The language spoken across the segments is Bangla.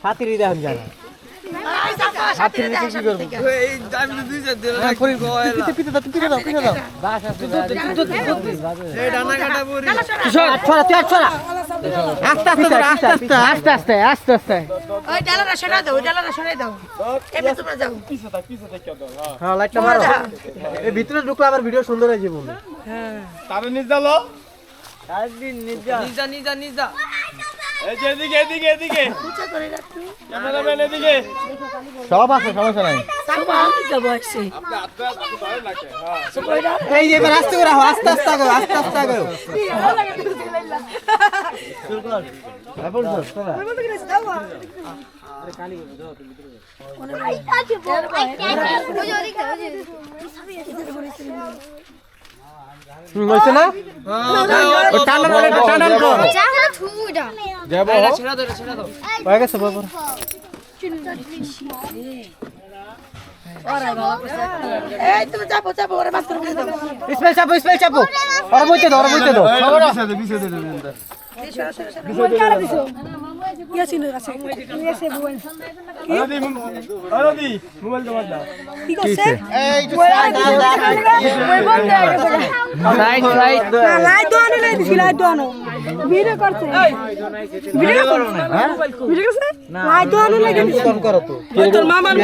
হাতির দেখুন জানা হাতির কি করব এই আমি দুই চার দিন পিতে দাও বাস আছে এই ডানা কাটা পরি ছড়া আস্তে ওই ডালাটা সরাই দাও এবে তোমরা যাও হ্যাঁ লাইটটা মারো এই ভিতরে ঢুকলে আবার ভিডিও সুন্দর হয়ে যাবে হ্যাঁ তারে নিজ দাও নিজা এই যে এদিকে পূজা করে রাখো ক্যামেরাম্যান এদিকে সব আছে সমস্যা নাই সব আমি যাব আসছে এই যে এবার আস্তে করে আস্তে করো শুরু কর বল চলা হইছে না টানাল কর যাবো ছেড়া দাও হয়ে গেছে বল এই তুমি যাবো ওরে বাস করে দাও ইসমাইল চাপো ওরা বইতে দাও বিছে দে ইয়াসিন আছে ইয়াসে বুয়েন আরদি মোবাইল দাও ঠিক আছে এই তো লাইট দো আনো লাইট দো আনো ভিডিও করছে ভিডিও করো না ভিডিও করছে লাইট দো আনো লাগে ফোন করো তো তোর মামার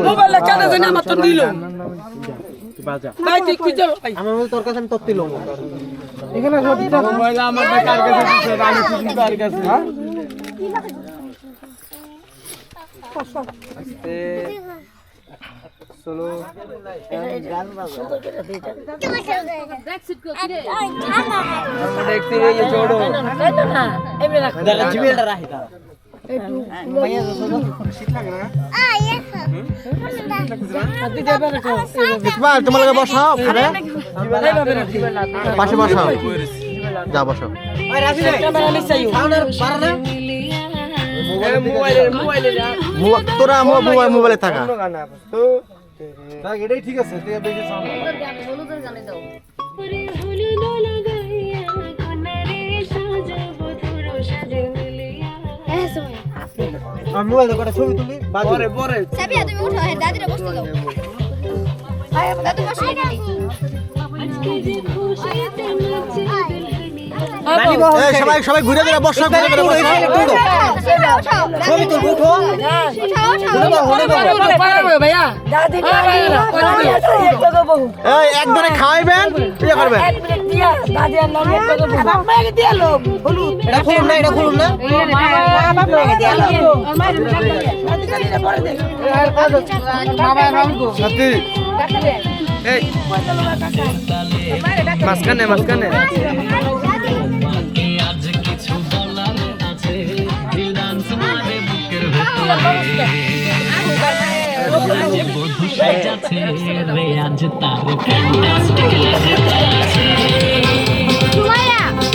মোবাইল চাটা জানি আমার তো দিল বাজা ভাই তুই কি যাও আমার মোবাইল তোর কাছে আমি তত্ত্ব লম এখানে সব মোবাইল আমার কার কাছে আছে আমি কিছু কার কাছে হ্যাঁ আস্তে চলো গান বাজা দেখতে এই জোড়ো না এমনি রাখ দেখা জিমেলটা রাখি তা একটু মাইয়া তো শীত লাগে না ইসমাইল তোমার লগে বসাও খাবে পাশে বসাও যা বসাও ওই রাখি রে ক্যামেরা নিছাইও সাউন্ডের পারা না মোবাইলে তোরা মোবাইলে থাকা তো দেখ এটাই ঠিক আছে তুই বেশি সাউন্ড হলুদের গানে দাও আমি মোবাইল করে ছবি তুলি পরে সাবিয়া তুমি উঠো হ্যাঁ দাদিরা বসতে দাও আয় দাদু বসে এখানে সবাই ঘুরে ঘুরে বসো ছবি তুলবো ভাইয়া দাদি একজনে খাওয়াইবেন ইয়ে করবেন দাদি আর নাম বাপ মাকে দিয়ে লো হলুদ এটা খুলুন না বাপ মাকে দিয়ে লো পরে দে সাথী এই মাসখানে আজ কিছু বলার আছে দিল ডান্স মারে বুকের ভেতরে বধু সাজাছে রে আজ তার ফ্যান্টাস্টিক লাগছে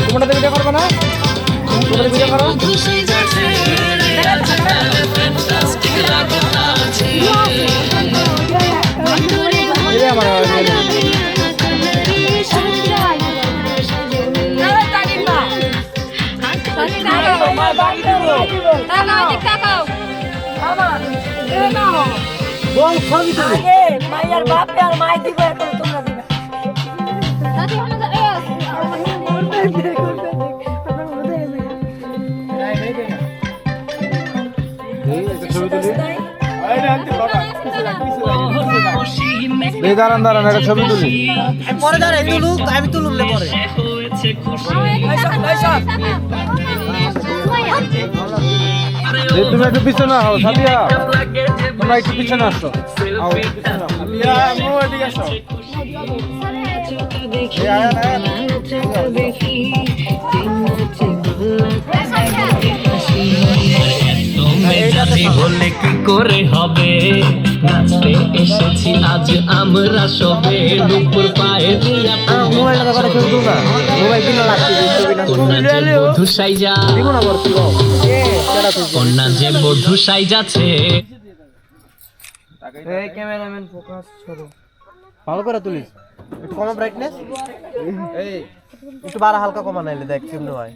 তোমরা ভিডিও করবে না তোমরা ভিডিও করো বধু সাজাছে রে আজ তার ফ্যান্টাস্টিক লাগছে এই আমার বল ছবি তুলি মায়ের বাপ আর মাই দিবে এখন তোমরা দিবে দাদি আমাদের ছবি তুলি দাঁড়ান একটা ছবি তুলি পরে দাঁড়াই তুলুক আমি তুলুমলে পরে তুমি একটু পিছনে হও সাদিয়া তোমরা একটু পিছনে আসো বলে কি করে হবে নাচতে এসেছি আজ আমরা সবে দুপুর পায়ে দিয়া বধু সাইজা কন্যা যে বধু সাইজাছে ক্যামেরাম্যান ফোকাস করো ভালো করে তুলিস একটু কম ব্রাইটনেস এই একটু বাড়া হালকা কমা নাইলে দেখ কেমন হয়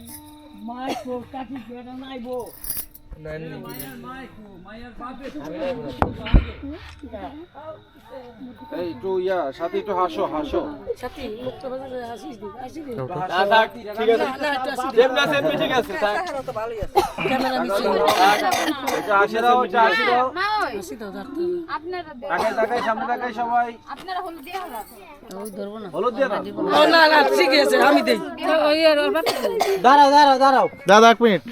এই একটু ইয়া সাথে একটু হাসো হাসো সাথী মুক্ত বাজারে আসিস দি আসিস দি ঠিক আছে যেমনা সেমনি ঠিক আছে থাক ক্যামেরা নিচে এটা আসে দাও এটা আসে দাও মা ওই আসি তো ধরতে আপনারা দেন। তাকাই তাকাই সামনে তাকাই সবাই আপনারা হলুদ দিয়ে হলো ওই ধরবো না হলুদ দিয়ে দাও না না ঠিক আছে আমি দেই ওই আর বাপ দাঁড়াও দাঁড়াও দাঁড়াও দাদা 1 মিনিট